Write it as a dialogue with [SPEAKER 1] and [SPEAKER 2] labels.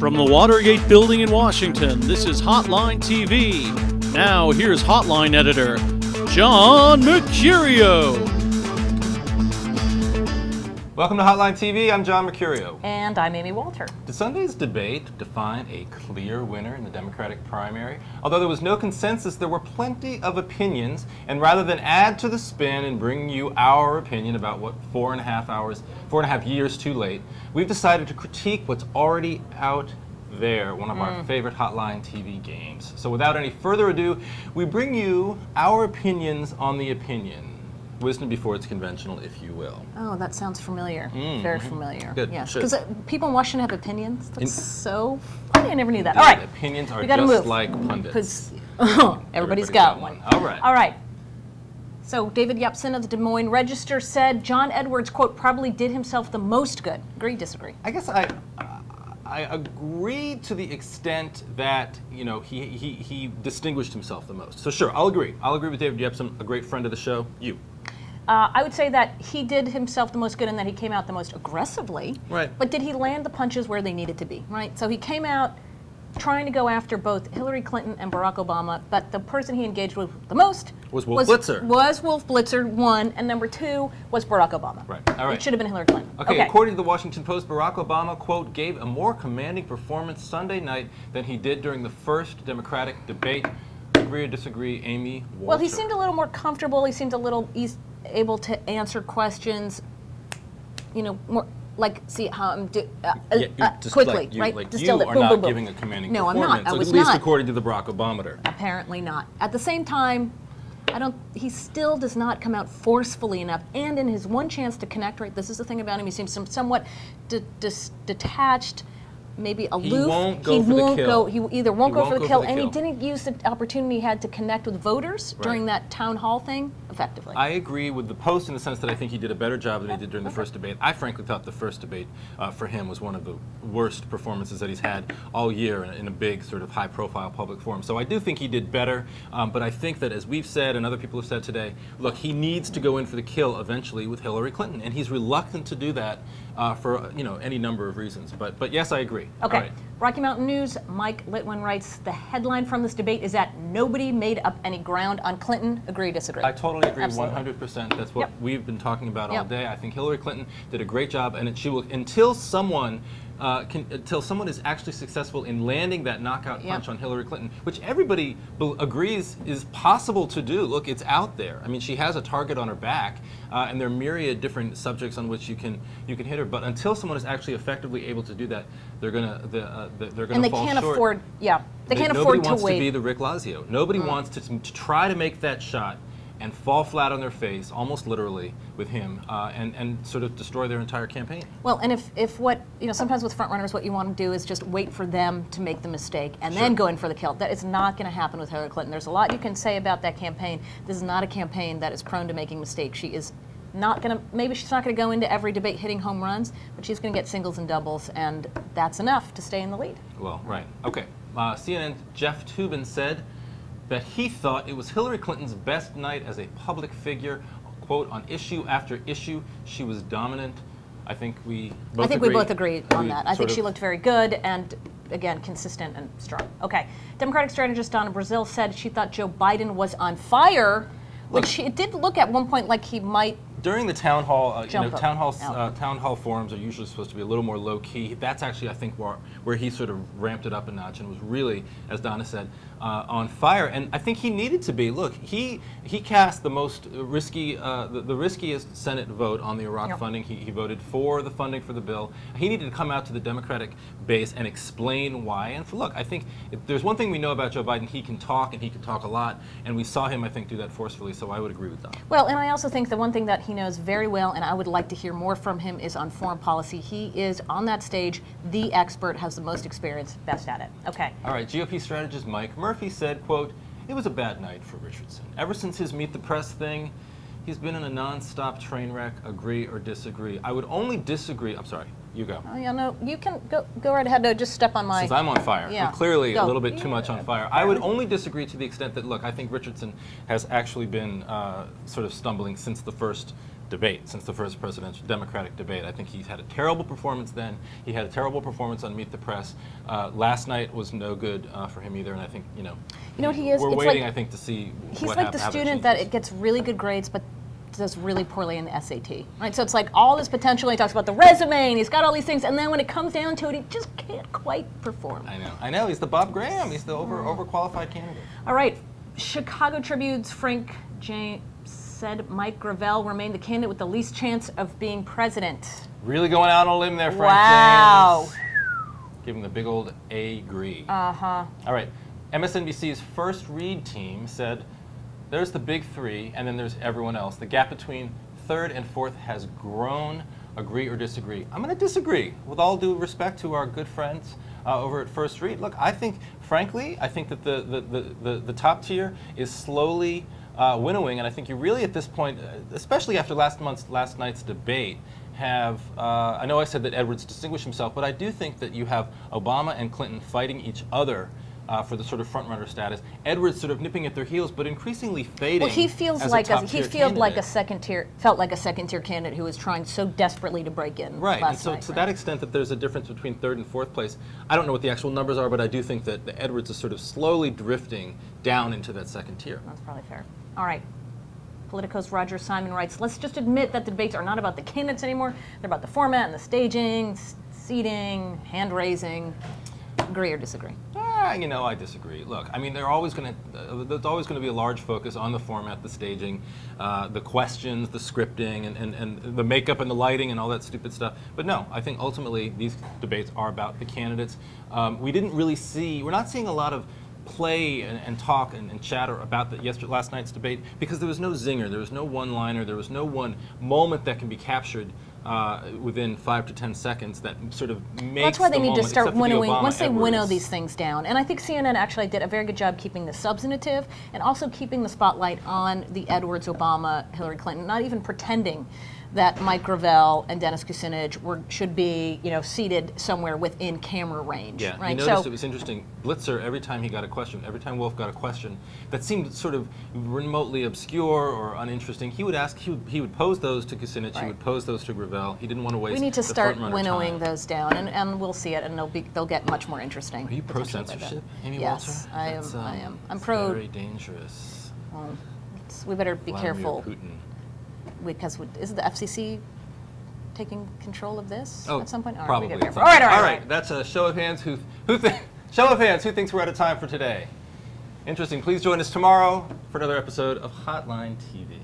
[SPEAKER 1] From the Watergate building in Washington, this is Hotline TV. Now, here's Hotline editor, John Mercurio.
[SPEAKER 2] Welcome to Hotline TV. I'm John Mercurio.
[SPEAKER 3] And I'm Amy Walter.
[SPEAKER 2] Did Sunday's debate define a clear winner in the Democratic primary? Although there was no consensus, there were plenty of opinions, and rather than add to the spin and bring you our opinion about what 4.5 years too late, we've decided to critique what's already out there, one of our favorite Hotline TV games. So without any further ado, we bring you our opinions on the opinion. Wisdom before it's conventional, if you will.
[SPEAKER 3] Oh, that sounds familiar. Very familiar.
[SPEAKER 2] Good.
[SPEAKER 3] Yes, because people in Washington have opinions. That's so funny. I never knew that. All right.
[SPEAKER 2] Opinions are
[SPEAKER 3] we gotta
[SPEAKER 2] just
[SPEAKER 3] move.
[SPEAKER 2] Like pundits.
[SPEAKER 3] Everybody's got one.
[SPEAKER 2] All right.
[SPEAKER 3] All right. So David Yepsen of the Des Moines Register said John Edwards, quote, probably did himself the most good. Agree, disagree?
[SPEAKER 2] I guess I agree to the extent that, you know, he distinguished himself the most. So sure, I'll agree. I'll agree with David Yepsen, a great friend of the show. You?
[SPEAKER 3] I would say that he did himself the most good and that he came out the most aggressively.
[SPEAKER 2] Right.
[SPEAKER 3] But did he land the punches where they needed to be, right? So he came out trying to go after both Hillary Clinton and Barack Obama, but the person he engaged with the most
[SPEAKER 2] was Wolf Blitzer.
[SPEAKER 3] Was Wolf Blitzer, one, and number two was Barack Obama.
[SPEAKER 2] Right. All right.
[SPEAKER 3] It should have been Hillary Clinton.
[SPEAKER 2] Okay, according to the Washington Post, Barack Obama, quote, gave a more commanding performance Sunday night than he did during the first Democratic debate. Agree or disagree, Amy Walter?
[SPEAKER 3] Well, he seemed a little more comfortable. He seemed a little able to answer questions, you know, more like, see how I'm quickly,
[SPEAKER 2] like
[SPEAKER 3] right?
[SPEAKER 2] Like
[SPEAKER 3] Distilled
[SPEAKER 2] you
[SPEAKER 3] it.
[SPEAKER 2] are
[SPEAKER 3] boom,
[SPEAKER 2] not
[SPEAKER 3] boom, boom.
[SPEAKER 2] giving a commanding
[SPEAKER 3] No, I'm
[SPEAKER 2] performance.
[SPEAKER 3] not. I was
[SPEAKER 2] at least
[SPEAKER 3] not.
[SPEAKER 2] According to the Barackobometer.
[SPEAKER 3] Apparently not. At the same time, he still does not come out forcefully enough. And in his one chance to connect, right, this is the thing about him, he seems somewhat detached, maybe aloof.
[SPEAKER 2] He won't go for the kill.
[SPEAKER 3] He either won't go for the kill, and he didn't use the opportunity he had to connect with voters during that town hall thing effectively.
[SPEAKER 2] I agree with the Post in the sense that I think he did a better job than he did during the first debate. I frankly thought the first debate for him was one of the worst performances that he's had all year in a big sort of high-profile public forum. So I do think he did better, but I think that as we've said and other people have said today, look, he needs to go in for the kill eventually with Hillary Clinton, and he's reluctant to do that for any number of reasons. But yes, I agree.
[SPEAKER 3] Okay.
[SPEAKER 2] All right.
[SPEAKER 3] Rocky Mountain News, Mike Litwin writes, the headline from this debate is that nobody made up any ground on Clinton. Agree, disagree?
[SPEAKER 2] I totally agree,
[SPEAKER 3] Absolutely.
[SPEAKER 2] 100%. That's what we've been talking about all day. I think Hillary Clinton did a great job, and she will, until someone is actually successful in landing that knockout punch on Hillary Clinton, which everybody agrees is possible to do. Look, it's out there. I mean, she has a target on her back, and there are myriad different subjects on which you can hit her. But until someone is actually effectively able to do that, they're gonna fall
[SPEAKER 3] and they can't
[SPEAKER 2] short.
[SPEAKER 3] afford. Yeah, they can't
[SPEAKER 2] Nobody
[SPEAKER 3] afford to
[SPEAKER 2] wants
[SPEAKER 3] wait.
[SPEAKER 2] to be the Rick Lazio. Nobody wants to try to make that shot and fall flat on their face, almost literally, with him, and sort of destroy their entire campaign.
[SPEAKER 3] Well, and if what, sometimes with front runners, what you want to do is just wait for them to make the mistake and then go in for the kill. That is not going to happen with Hillary Clinton. There's a lot you can say about that campaign. This is not a campaign that is prone to making mistakes. She is not going to, maybe she's not going to go into every debate hitting home runs, but she's going to get singles and doubles, and that's enough to stay in the lead.
[SPEAKER 2] Well, right. Okay. CNN Jeff Toobin said that he thought it was Hillary Clinton's best night as a public figure. Quote, on issue after issue, she was dominant. I think we both agree
[SPEAKER 3] on that. I think she looked very good and, again, consistent and strong. Okay. Democratic strategist Donna Brazile said she thought Joe Biden was on fire, which it did look at one point like he might.
[SPEAKER 2] During the town hall, town hall forums are usually supposed to be a little more low key. That's actually, I think, where he sort of ramped it up a notch and was really, as Donna said, on fire. And I think he needed to be. Look, he cast the most risky, the riskiest Senate vote on the Iraq funding. He voted for the funding for the bill. He needed to come out to the Democratic base and explain why. And look, I think if there's one thing we know about Joe Biden, he can talk, and he can talk a lot. And we saw him, I think, do that forcefully. So I would agree with Donna.
[SPEAKER 3] Well, and I also think the one thing that he knows very well, and I would like to hear more from him, is on foreign policy. He is, on that stage, the expert, has the most experience, best at it. Okay.
[SPEAKER 2] All right, GOP strategist Mike Murphy said, quote, it was a bad night for Richardson. Ever since his Meet the Press thing, he's been in a non-stop train wreck. Agree or disagree? I would only disagree. I'm sorry, you go.
[SPEAKER 3] Oh, yeah, no, you can go right ahead. No, just step on my...
[SPEAKER 2] Since I'm on fire.
[SPEAKER 3] Yeah.
[SPEAKER 2] I'm clearly a little bit too much on fire. I would only disagree to the extent that, look, I think Richardson has actually been sort of stumbling since the first debate, since the first presidential Democratic debate. I think he's had a terrible performance then. He had a terrible performance on Meet the Press. Last night was no good for him either, and I think,
[SPEAKER 3] what he is?
[SPEAKER 2] We're waiting, I think, to see
[SPEAKER 3] he's
[SPEAKER 2] what
[SPEAKER 3] like the student that gets really good grades, but does really poorly in the SAT, right? So it's like all this potential. He talks about the resume, and he's got all these things, and then when it comes down to it, he just can't quite perform.
[SPEAKER 2] I know. He's the Bob Graham. He's the overqualified candidate.
[SPEAKER 3] All right, Chicago Tribune's Frank James said Mike Gravel remained the candidate with the least chance of being president.
[SPEAKER 2] Really going out on a limb there, Frank
[SPEAKER 3] wow.
[SPEAKER 2] James. Give him the big old agree.
[SPEAKER 3] Uh-huh.
[SPEAKER 2] All right, MSNBC's First Read team said, there's the big three, and then there's everyone else. The gap between third and fourth has grown. Agree or disagree? I'm going to disagree, with all due respect to our good friends over at First Read. Look, I think, frankly, that the top tier is slowly winnowing, and I think you really, at this point, especially after last night's debate, have, I know I said that Edwards distinguished himself, but I do think that you have Obama and Clinton fighting each other for the sort of front-runner status. Edwards sort of nipping at their heels, but increasingly fading.
[SPEAKER 3] Well, he feels like
[SPEAKER 2] a
[SPEAKER 3] second-tier candidate who was trying so desperately to break in.
[SPEAKER 2] Right, and so
[SPEAKER 3] night,
[SPEAKER 2] to that extent that there's a difference between third and fourth place. I don't know what the actual numbers are, but I do think that the Edwards is sort of slowly drifting down into that second tier.
[SPEAKER 3] That's probably fair. All right. Politico's Roger Simon writes, let's just admit that the debates are not about the candidates anymore. They're about the format and the staging, seating, hand-raising. Agree or disagree?
[SPEAKER 2] I disagree. Look, I mean, there's always going to be a large focus on the format, the staging, the questions, the scripting, and the makeup and the lighting and all that stupid stuff. But no, I think ultimately these debates are about the candidates. We're not seeing a lot of play and talk and chatter about last night's debate because there was no zinger, there was no one-liner, there was no one moment that can be captured within 5 to 10 seconds that sort of makes
[SPEAKER 3] that's why they need to start winnowing,
[SPEAKER 2] once
[SPEAKER 3] they winnow these things down. And I think CNN actually did a very good job keeping the substantive and also keeping the spotlight on the Edwards, Obama, Hillary Clinton, not even pretending that Mike Gravel and Dennis Kucinich should be, seated somewhere within camera range.
[SPEAKER 2] Yeah,
[SPEAKER 3] right?
[SPEAKER 2] You noticed it was interesting. Blitzer, every time Wolf got a question that seemed sort of remotely obscure or uninteresting, he would pose those to Kucinich, he would pose those to Gravel. He didn't want to waste.
[SPEAKER 3] We need to start winnowing
[SPEAKER 2] time.
[SPEAKER 3] those down, and we'll see it, and they'll get much more interesting.
[SPEAKER 2] Are you pro censorship, Amy
[SPEAKER 3] yes,
[SPEAKER 2] Walter?
[SPEAKER 3] Yes, I am. I'm pro.
[SPEAKER 2] Very dangerous.
[SPEAKER 3] Well, we better be careful.
[SPEAKER 2] Putin.
[SPEAKER 3] Because is the FCC taking control of this at some point?
[SPEAKER 2] Probably.
[SPEAKER 3] All right.
[SPEAKER 2] That's a show of hands. Who thinks we're out of time for today? Interesting. Please join us tomorrow for another episode of Hotline TV.